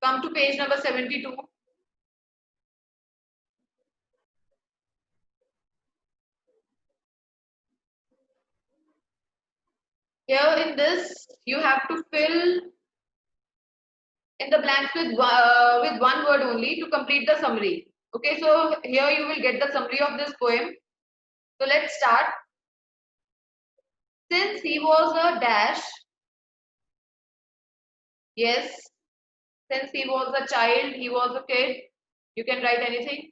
Come to page number 72. Here in this, you have to fill in the blanks with one word only to complete the summary. Okay, so here you will get the summary of this poem. So let's start. Since he was a dash, yes, since he was a child, he was a kid, you can write anything.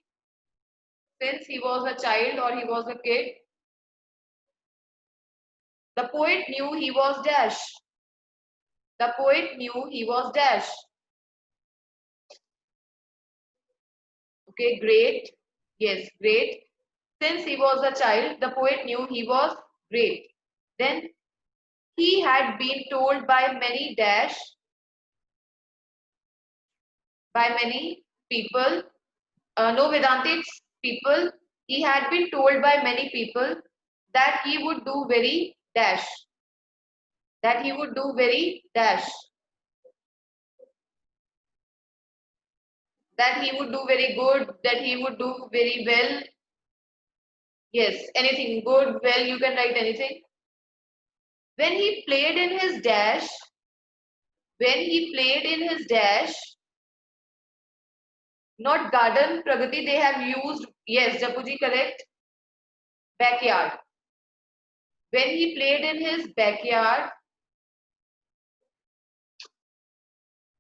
Since he was a child or he was a kid, the poet knew he was dash. The poet knew he was dash. Okay, great. Yes, great. Since he was a child, the poet knew he was great. Then he had been told by many people, no Vedantics people, he had been told by many people that he would do very dash, that he would do very dash, that he would do very good, that he would do very well. Yes, anything good, well, you can write anything. When he played in his dash, when he played in his dash, not garden, Pragati, they have used, yes, Japuji, correct, backyard. When he played in his backyard,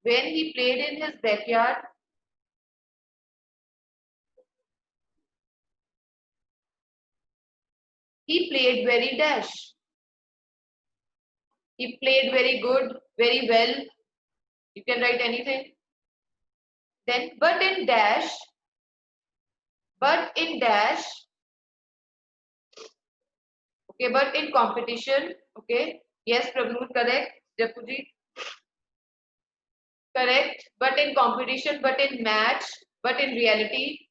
when he played in his backyard, he played very dash. He played very good, very well. You can write anything. Then, but in dash, okay, but in competition, okay. Yes, Prabhu, correct. Japuji, correct. But in competition, but in match, but in reality,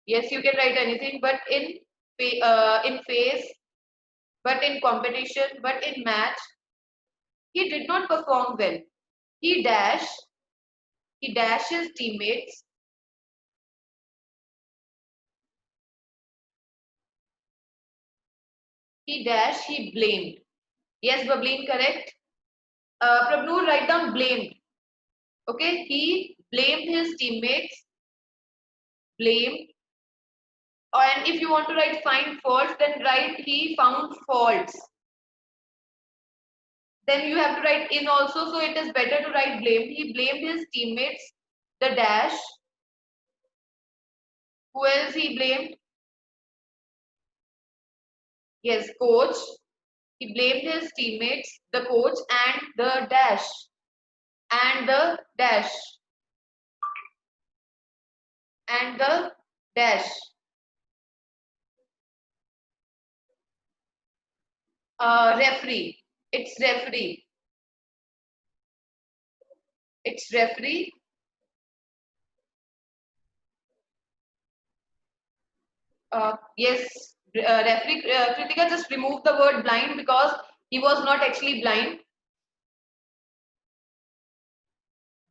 yes, you can write anything. But in phase, but in competition, but in match, he did not perform well. He dash, he dashed his teammates. He dashed, he blamed. Yes, Bableen, correct. Prabhu, write down blamed. Okay, he blamed his teammates. Blamed. And if you want to write find faults, then write he found faults. Then you have to write in also, so it is better to write blamed. He blamed his teammates, the dash. Who else he blamed? Yes, coach. He blamed his teammates, the coach, and the dash. And the dash. And the dash. Referee. It's referee. It's referee. Yes, referee Kritika, just remove the word blind because he was not actually blind.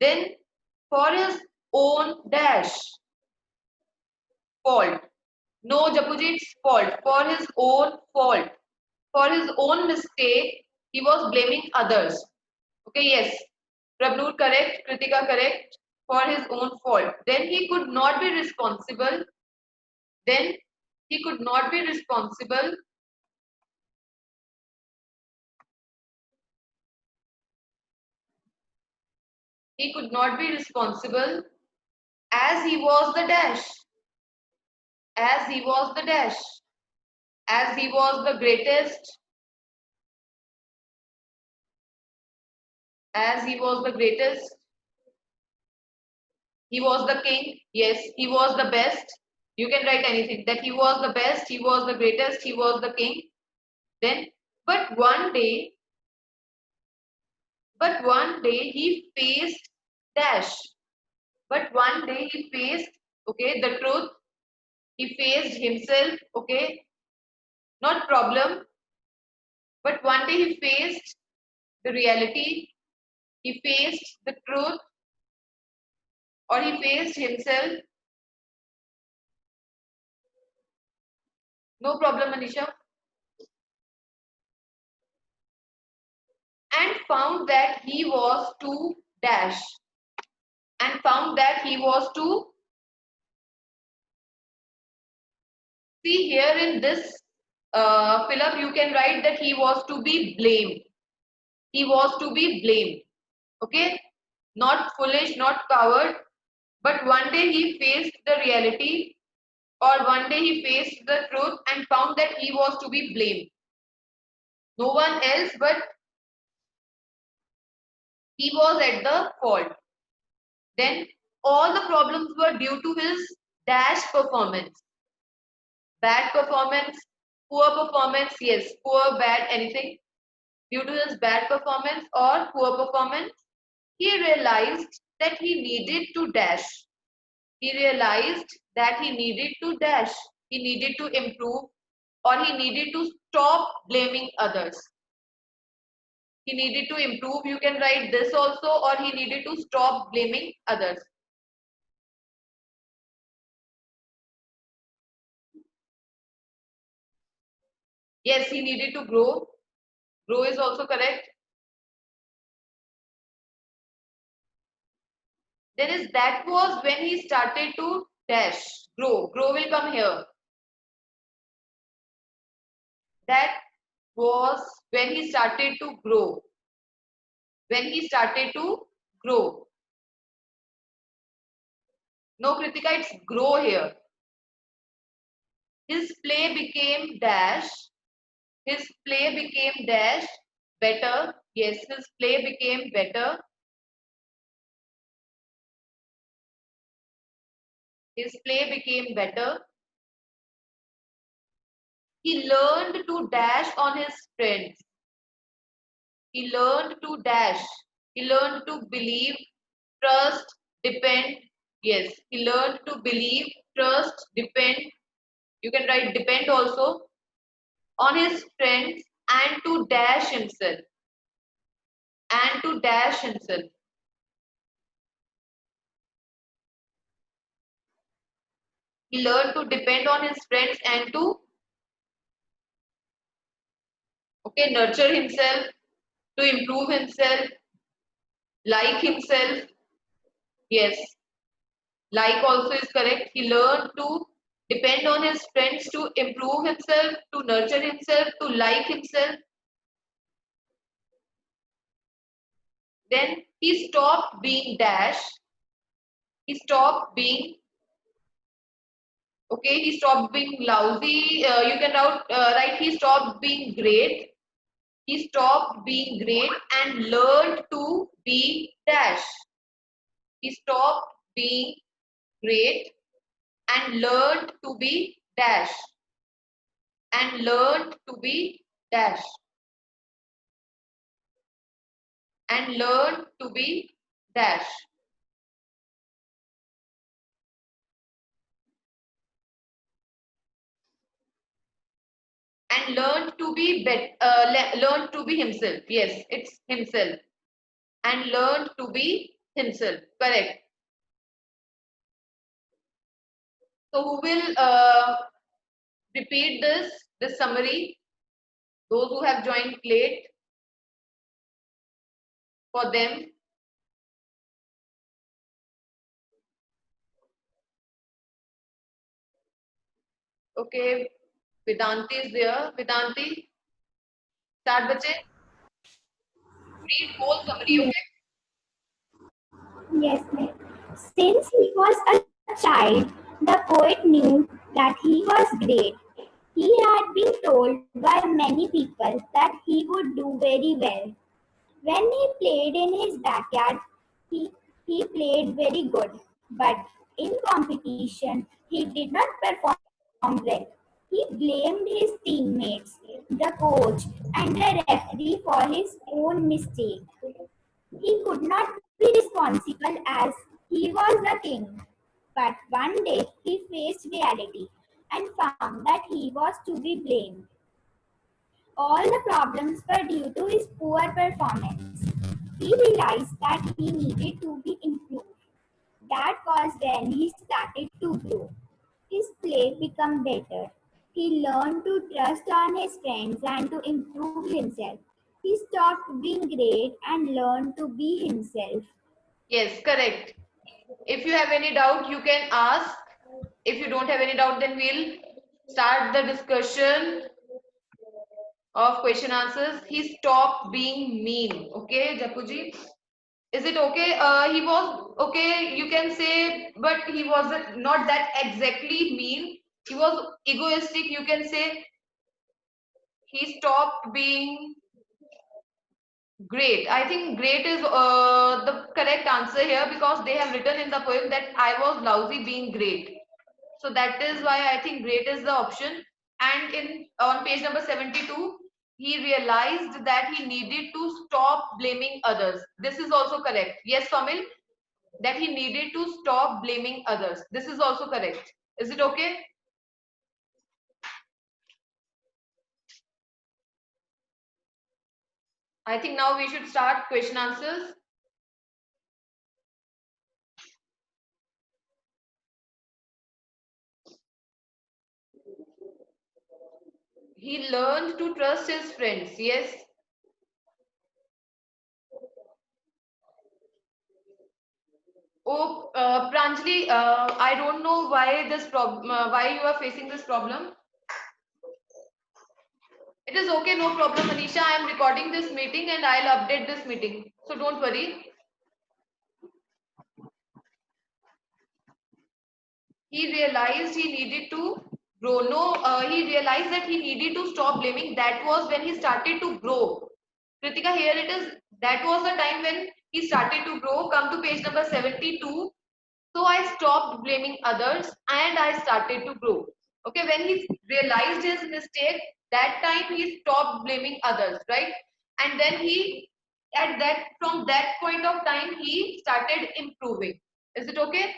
Then for his own dash fault. No, Japuji, it's fault. For his own fault. For his own mistake, he was blaming others. Okay, yes. Prabnur correct, Kritika correct. For his own fault. Then he could not be responsible. Then he could not be responsible. He could not be responsible as he was the dash. As he was the dash. As he was the greatest. As he was the greatest. He was the king. Yes, he was the best. You can write anything. That he was the best, he was the greatest, he was the king. Then, but one day he faced dash. But one day he faced, okay, the truth. He faced himself, okay, not problem. But one day he faced the reality. He faced the truth. or he faced himself. No problem, Anisha. And found that he was to dash. And found that he was to see here in this fill up, you can write that he was to be blamed. He was to be blamed. Okay? Not foolish, not coward, but one day he faced the reality, or one day he faced the truth and found that he was to be blamed. No one else, but he was at the fault. Then all the problems were due to his dash performance. Bad performance, poor performance, yes, poor, bad, anything. Due to his bad performance or poor performance, he realized that he needed to dash. He realized that he needed to dash. He needed to improve, or he needed to stop blaming others. He needed to improve, you can write this also, or he needed to stop blaming others. Yes, he needed to grow. Grow is also correct. Then is that was when he started to dash. Grow. Grow will come here. That was when he started to grow. When he started to grow. No, Kritika, it's grow here. His play became dash. His play became dash better. Yes, his play became better. His play became better. He learned to dash on his friends. He learned to dash. He learned to believe, trust, depend. Yes, he learned to believe, trust, depend. You can write depend also on his friends and to dash himself. And to dash himself. He learned to depend on his friends and to nurture himself, to improve himself, like himself. Yes, like also is correct. He learned to depend on his friends to improve himself, to nurture himself, to like himself. Then he stopped being dash. He stopped being, he stopped being lousy. You can write he stopped being great. He stopped being great and learned to be dash. He stopped being great and learned to be dash. And learned to be dash. And learned to be dash. And learned to be learned to be himself. Yes, it's himself. And learned to be himself. Correct. So who will repeat this summary? Those who have joined late, for them. Okay, Vedanti is there. Vedanti, start bache. Read whole summary, Yes, okay? yes, ma'am. Since he was a child, the poet knew that he was great. He had been told by many people that he would do very well. When he played in his backyard, he, he played very good. But in competition, he did not perform well. He blamed his teammates, the coach, and the referee for his own mistake. He could not be responsible as he was the king. But one day he faced reality and found that he was to be blamed. All the problems were due to his poor performance. He realized that he needed to be improved. That was when he started to grow. His play became better. He learned to trust on his friends and to improve himself. He stopped being great and learned to be himself. Yes, correct. If you have any doubt, you can ask. If you don't have any doubt, then we'll start the discussion of question answers. He stopped being mean. Okay, Japuji? Is it okay? He was okay, you can say, but he wasn't not that exactly mean. He was egoistic, you can say. He stopped being great. I think great is the correct answer here because they have written in the poem that I was lousy being great. So that is why I think great is the option. And in on page number 72, he realized that he needed to stop blaming others. This is also correct. Yes, Famil, that he needed to stop blaming others. This is also correct. Is it okay? I think now we should start question answers. He learned to trust his friends. Yes. Oh, Pranjali, I don't know why this problem, why you are facing this problem. It is okay, no problem, Anisha. I am recording this meeting and I'll update this meeting. So don't worry. He realized he needed to grow. No, he realized that he needed to stop blaming. That was when he started to grow. Kritika, here it is. That was the time when he started to grow. Come to page number 72. So I stopped blaming others and I started to grow. Okay, when he realized his mistake, that time he stopped blaming others, right? And then he, at that, from that point of time, he started improving. Is it okay?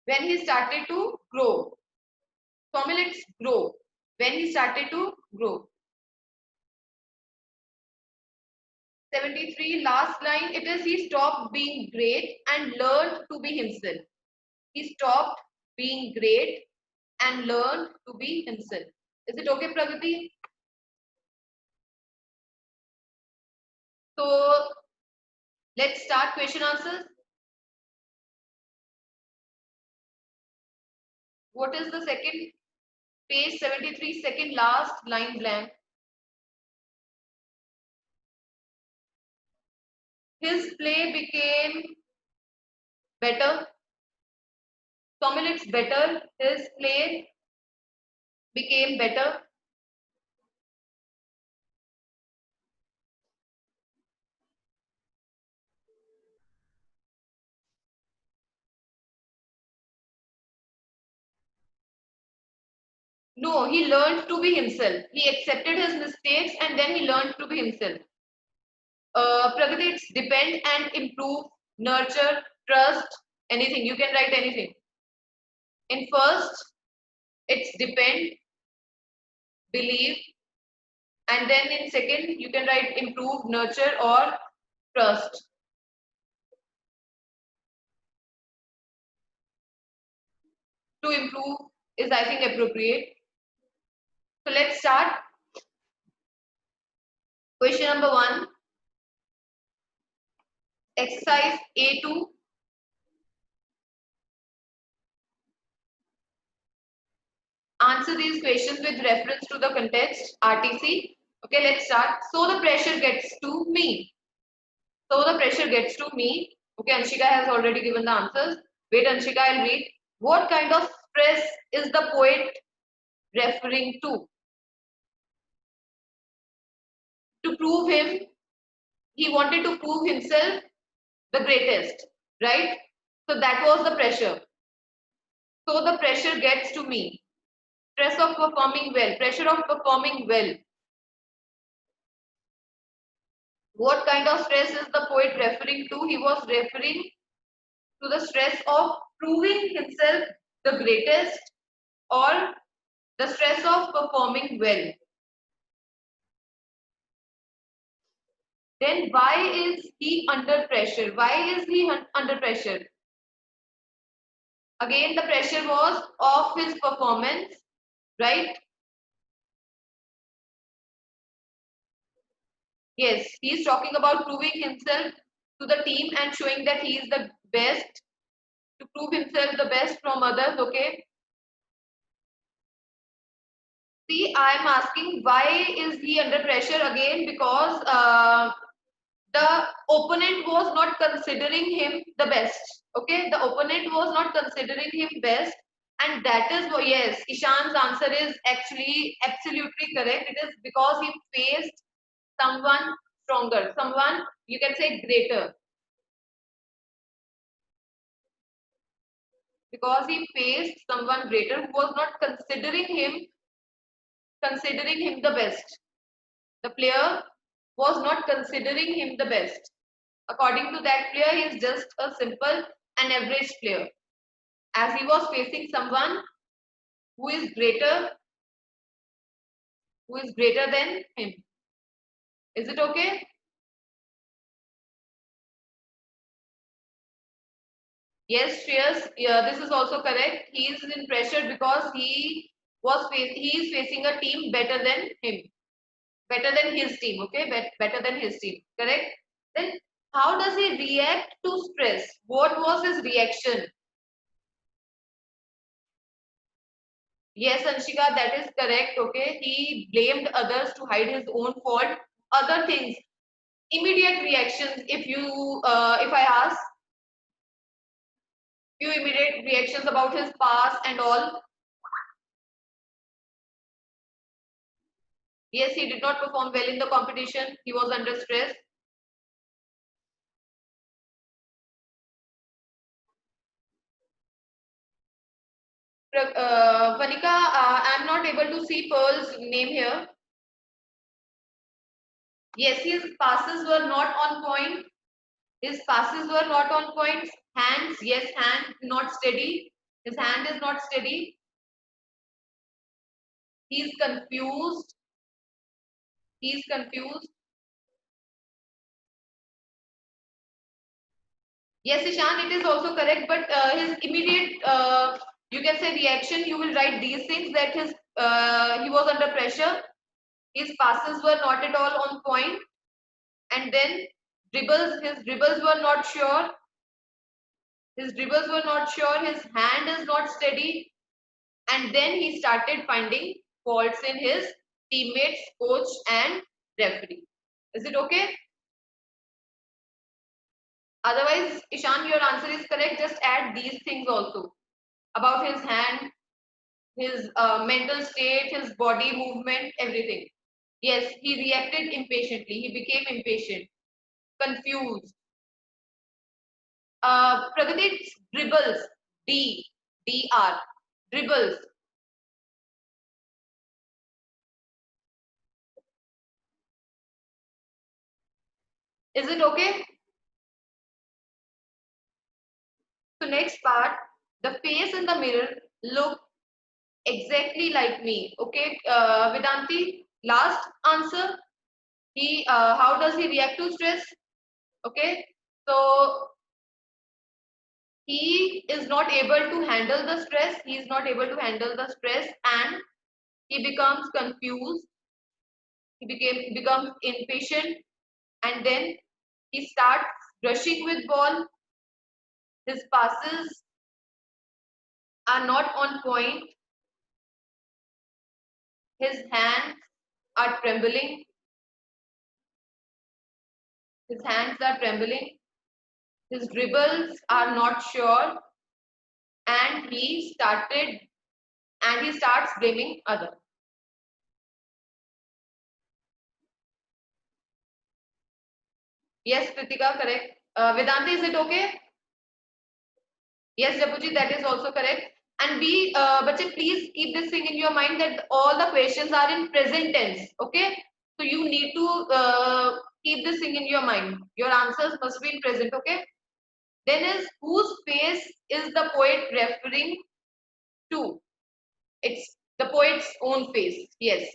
When he started to grow. Formulates grow. When he started to grow. 73, last line, it is he stopped being great and learned to be himself. He stopped being great and learned to be himself. Is it okay, Pragati? So let's start question answers. What is the second page 73 second last line blank? His play became better. Tomil, it's better. His play became better. No, he learned to be himself. He accepted his mistakes and then he learned to be himself. Pragati, it's depend and improve, nurture, trust, anything. You can write anything. In first, it's depend, believe, and then in second, you can write improve, nurture, or trust. To improve is, I think, appropriate. So let's start. Question number 1, exercise A2. Answer these questions with reference to the context, RTC. Okay, let's start. So the pressure gets to me. So the pressure gets to me. Okay, Anshika has already given the answers. Wait, Anshika, I'll read. What kind of stress is the poet referring to? To prove him, he wanted to prove himself the greatest, right? So that was the pressure. So the pressure gets to me. Stress of performing well, pressure of performing well. What kind of stress is the poet referring to? He was referring to the stress of proving himself the greatest or the stress of performing well. Then why is he under pressure? Why is he under pressure? Again, the pressure was of his performance, right? Yes, he's talking about proving himself to the team and showing that he is the best, to prove himself the best from others, okay? See, I am asking why is he under pressure again? Because the opponent was not considering him the best. Okay, the opponent was not considering him best, and that is why, yes, Ishan's answer is actually absolutely correct. It is because he faced someone stronger, someone you can say greater, because he faced someone greater who was not considering him the best. The player was not considering him the best. According to that player, he is just a simple and average player, as he was facing someone who is greater than him. Is it okay? Yes, Shreyas, yeah, this is also correct. He is in pressure because he is facing a team better than him, better than his team. Okay, better than his team. Correct. Then how does he react to stress? What was his reaction? Yes, Anshika, that is correct. Okay, he blamed others to hide his own fault. Other things, immediate reactions. If I ask few immediate reactions about his past and all. Yes, he did not perform well in the competition. He was under stress. Vanika, I'm not able to see Pearl's name here. Yes, his passes were not on point. His passes were not on point. Hands, yes, hand not steady. His hand is not steady. He's confused. He's confused. Yes, Ishan, it is also correct, but his immediate, you can say reaction, you will write these things that he was under pressure. His passes were not at all on point, and then his dribbles were not sure. His dribbles were not sure. His hand is not steady, and then he started finding faults in his teammates, coach, and referee. Is it okay? Otherwise, Ishan, your answer is correct. Just add these things also about his hand, his mental state, his body movement, everything. Yes, he reacted impatiently. He became impatient, confused. Pragati, dribbles. D R dribbles. Is it okay? So next part, the face in the mirror look exactly like me. Okay, Vedanti, last answer. How does he react to stress? Okay, so he is not able to handle the stress. He is not able to handle the stress, and he becomes confused. Becomes impatient, and then he starts rushing with ball. His passes are not on point. His hands are trembling. His hands are trembling. His dribbles are not sure, and he starts blaming others. Yes, Kritika, correct. Vedanti, is it okay? Yes, Japuji, that is also correct. And bache, please keep this thing in your mind that all the questions are in present tense. Okay, so you need to keep this thing in your mind. Your answers must be in present. Okay. Then is whose face is the poet referring to? It's the poet's own face. Yes,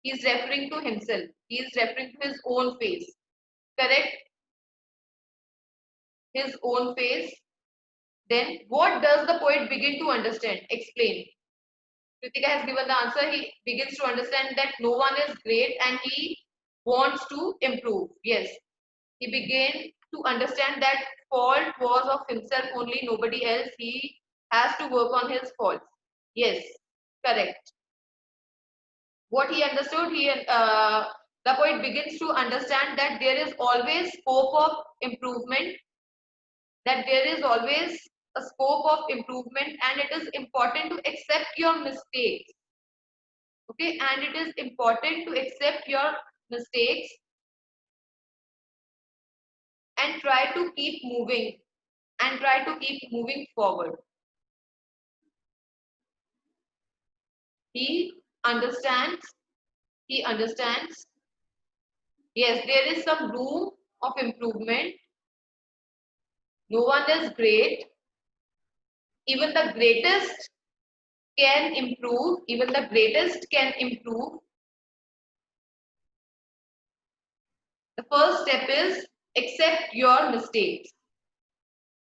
he is referring to himself. He is referring to his own face. Correct. His own face. Then what does the poet begin to understand? Explain. Kritika has given the answer. He begins to understand that no one is great and he wants to improve. Yes. He began to understand that fault was of himself only, nobody else. He has to work on his faults. Yes, correct. What he understood, the poet begins to understand that there is always scope of improvement, that there is always a scope of improvement, and it is important to accept your mistakes. Okay, and it is important to accept your mistakes and try to keep moving and try to keep moving forward. He understands, he understands. Yes, there is some room of improvement. No one is great. Even the greatest can improve. Even the greatest can improve. The first step is accept your mistakes.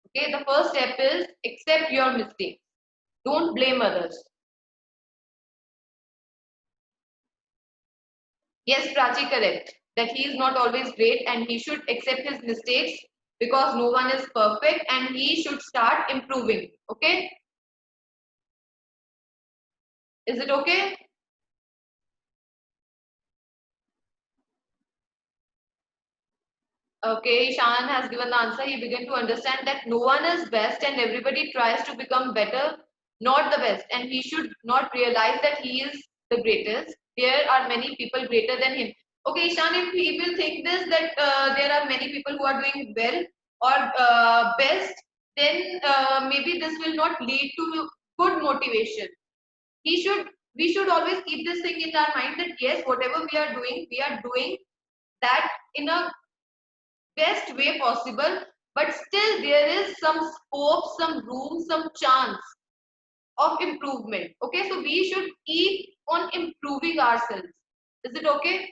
Okay, the first step is accept your mistakes. Don't blame others. Yes, Prachi, correct. That he is not always great and he should accept his mistakes because no one is perfect and he should start improving. Okay? Is it okay? Okay, Ishan has given the answer. He began to understand that no one is best and everybody tries to become better, not the best. And he should not realize that he is the greatest. There are many people greater than him. Okay, Ishan, if he will think this, that there are many people who are doing well or best, then maybe this will not lead to good motivation. We should always keep this thing in our mind that yes, whatever we are doing that in a best way possible, but still there is some scope, some room, some chance of improvement. Okay, so we should keep on improving ourselves. Is it okay?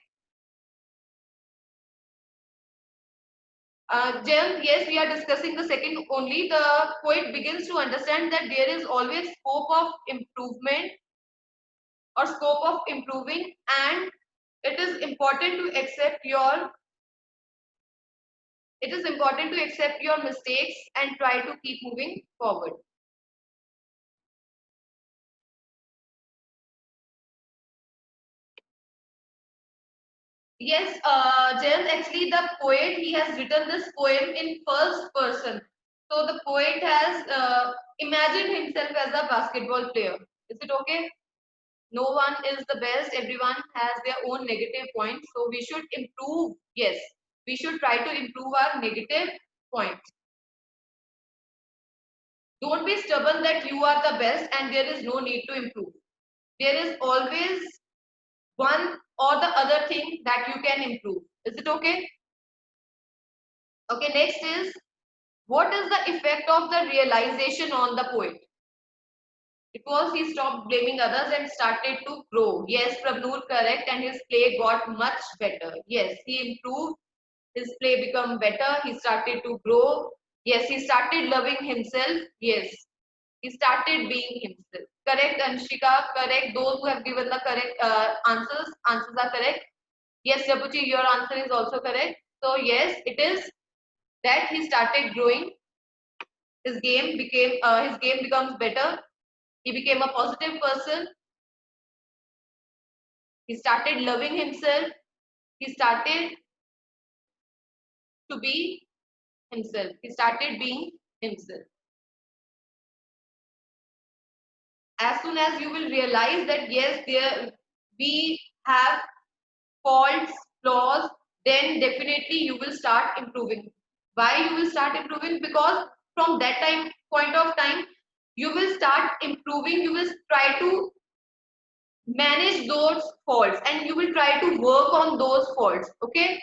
Jem, yes, we are discussing the second only. The poet begins to understand that there is always scope of improvement or scope of improving, and it is important to accept your mistakes and try to keep moving forward. Yes, James, actually the poet, he has written this poem in first person. So the poet has imagined himself as a basketball player. Is it okay? No one is the best. Everyone has their own negative points. So we should improve. Yes, we should try to improve our negative points. Don't be stubborn that you are the best and there is no need to improve. There is always one or the other thing that you can improve. Is it okay? Okay, next is what is the effect of the realization on the poet? It was he stopped blaming others and started to grow. Yes, Prabnoor, correct, and his play got much better. Yes, he improved, his play become better, he started to grow. Yes, he started loving himself. Yes, he started being himself. Correct, Anshika, correct. Those who have given the correct answers are correct. Yes, Jabuchi, your answer is also correct. So yes, it is that he started growing. His game becomes better. He became a positive person. He started loving himself. He started to be himself. He started being himself. As soon as you will realize that yes, there we have faults, flaws, then definitely you will start improving. Why you will start improving? Because from that point of time, you will start improving. You will try to manage those faults and you will try to work on those faults. Okay,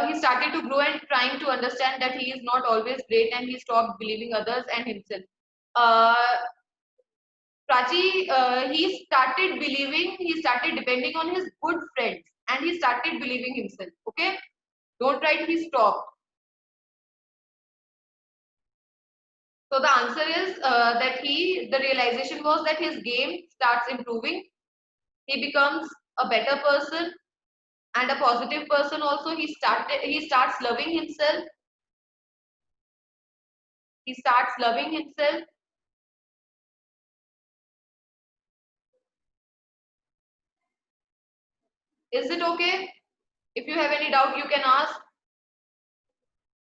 he started to grow and trying to understand that he is not always great and he stopped believing others and himself. uh, Prachi, he started depending on his good friends and he started believing himself. Okay, don't write he stopped. So the answer is that the realization was that his game starts improving. He becomes a better person and a positive person also. He starts loving himself. He starts loving himself. Is it okay? If you have any doubt, you can ask.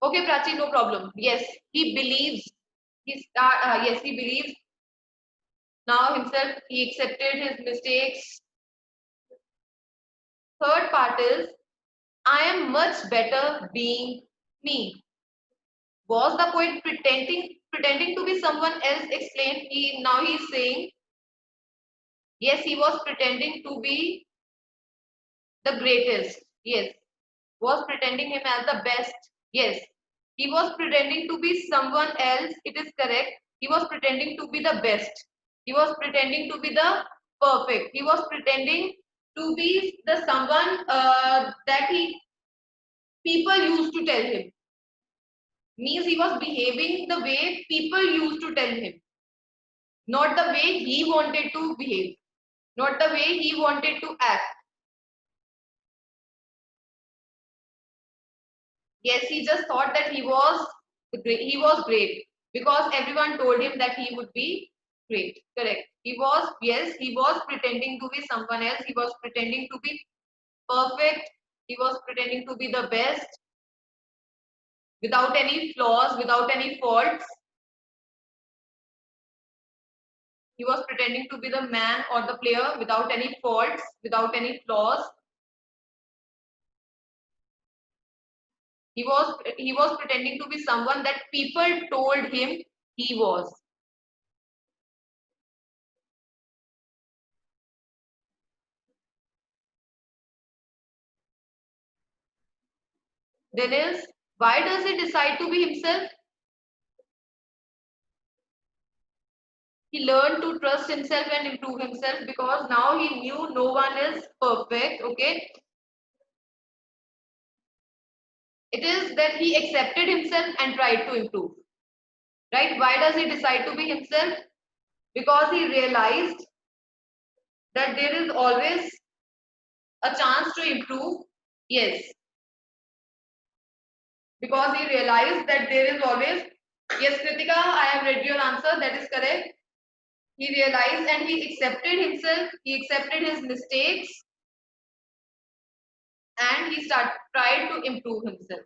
Okay, Prachi, no problem. Yes, he believes. Yes, he believes now himself. He accepted his mistakes. Third part is, I am much better being me. Was the poet pretending to be someone else? Explain. He's saying, yes, he was pretending to be the greatest. Yes. Was pretending him as the best. Yes. He was pretending to be someone else. It is correct. He was pretending to be the best. He was pretending to be the perfect. He was pretending to be the someone that he people used to tell him. Means he was behaving the way people used to tell him, not the way he wanted to behave, not the way he wanted to act. Yes, he just thought that he was great because everyone told him that he would be great. Correct. He was pretending to be someone else. He was pretending to be perfect. He was pretending to be the best without any flaws, without any faults. He was pretending to be the man or the player without any faults, without any flaws. He was pretending to be someone that people told him he was. Then is, why does he decide to be himself? He learned to trust himself and improve himself because now he knew no one is perfect. Okay, it is that he accepted himself and tried to improve. Right? Why does he decide to be himself? Because he realized that there is always a chance to improve. Yes, because he realized that there is always. Yes, Kritika, I have read your answer. That is correct. He realized and he accepted himself. He accepted his mistakes and tried to improve himself.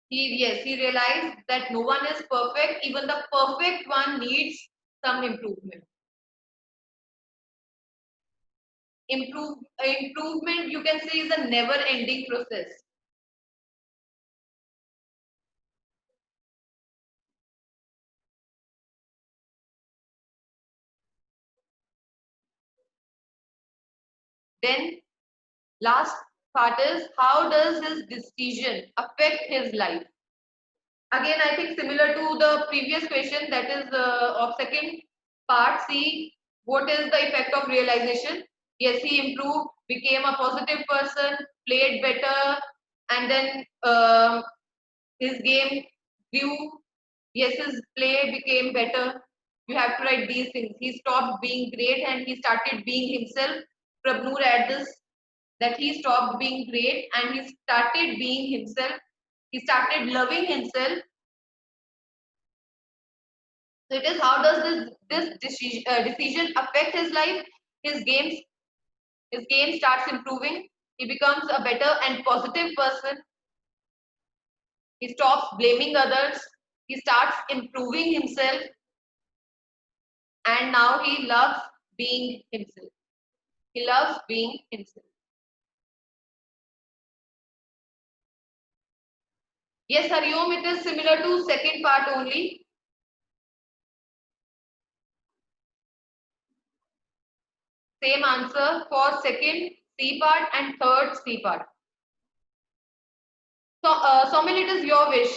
He realized that no one is perfect. Even the perfect one needs some improvement. Improvement, you can say, is a never-ending process. Then last part is, how does his decision affect his life? Again, I think similar to the previous question, that is of second part. See, what is the effect of realization? Yes, he improved, became a positive person, played better, and then his game grew. Yes, his play became better. You have to write these things. He stopped being great and he started being himself. Prabnoor add this, that he stopped being great and he started being himself. He started loving himself. So it is, how does decision affect his life? His games his game starts improving. He becomes a better and positive person. He stops blaming others. He starts improving himself, and now he loves being himself. He loves being himself. Yes, Hariom, it is similar to second part only. Same answer for second C part and third C part. So, Somil, it is your wish.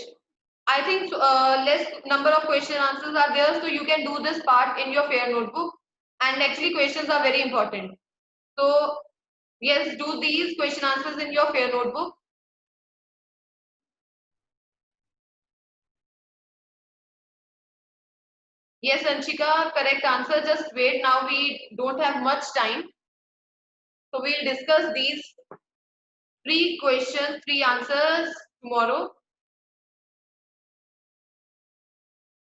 I think less number of question answers are there, so you can do this part in your fair notebook. And actually, questions are very important. So, yes, do these question answers in your fair notebook. Yes, Anshika, correct answer. Just wait, now we don't have much time, so we'll discuss these 3 questions, 3 answers tomorrow.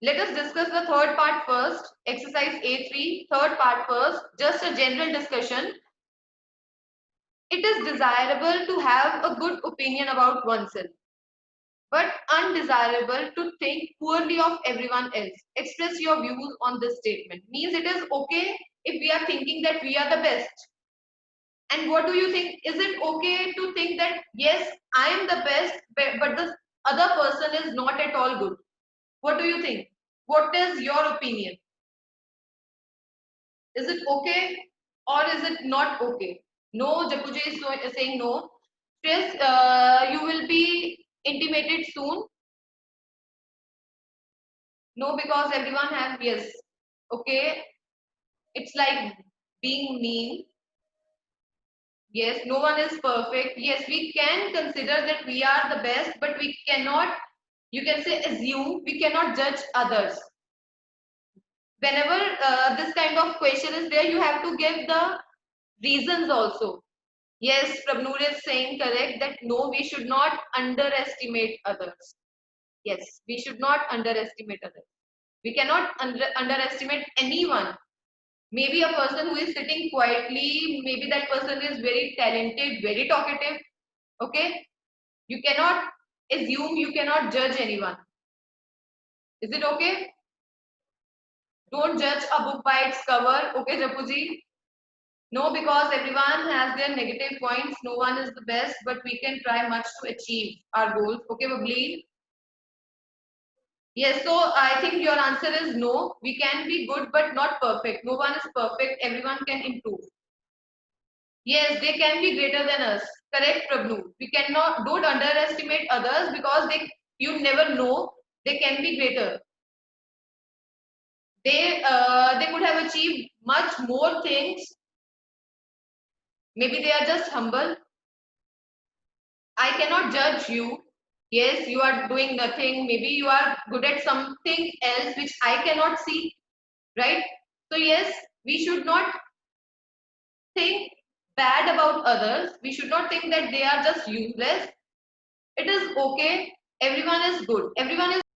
Let us discuss the third part first. Exercise A3, third part first. Just a general discussion. It is desirable to have a good opinion about oneself, but undesirable to think poorly of everyone else. Express your views on this statement. Means it is okay if we are thinking that we are the best. And what do you think? Is it okay to think that, yes, I am the best, but the other person is not at all good? What do you think? What is your opinion? Is it okay or is it not okay? No, Japuji is saying no. Stress, you will be intimated soon. No, because everyone has, yes. Okay, it's like being mean. Yes, no one is perfect. Yes, we can consider that we are the best, but we cannot, you can say, assume, we cannot judge others. Whenever this kind of question is there, you have to give the reasons also. Yes, Prabnoor is saying correct that no, we should not underestimate others. Yes, we should not underestimate others. We cannot underestimate anyone. Maybe a person who is sitting quietly, maybe that person is very talented, very talkative. Okay, you cannot assume, you cannot judge anyone. Is it okay? Don't judge a book by its cover. Okay, Japuji? No, because everyone has their negative points. No one is the best, but we can try much to achieve our goals. Okay, Bableen? Yes, so I think your answer is no. We can be good, but not perfect. No one is perfect. Everyone can improve. Yes, they can be greater than us. Correct, Prabhu. We cannot, don't underestimate others because you never know, they can be greater. They could have achieved much more things. Maybe they are just humble. I cannot judge you. Yes, you are doing nothing. Maybe you are good at something else which I cannot see. Right? So yes, we should not think bad about others. We should not think that they are just useless. It is okay. Everyone is good. Everyone is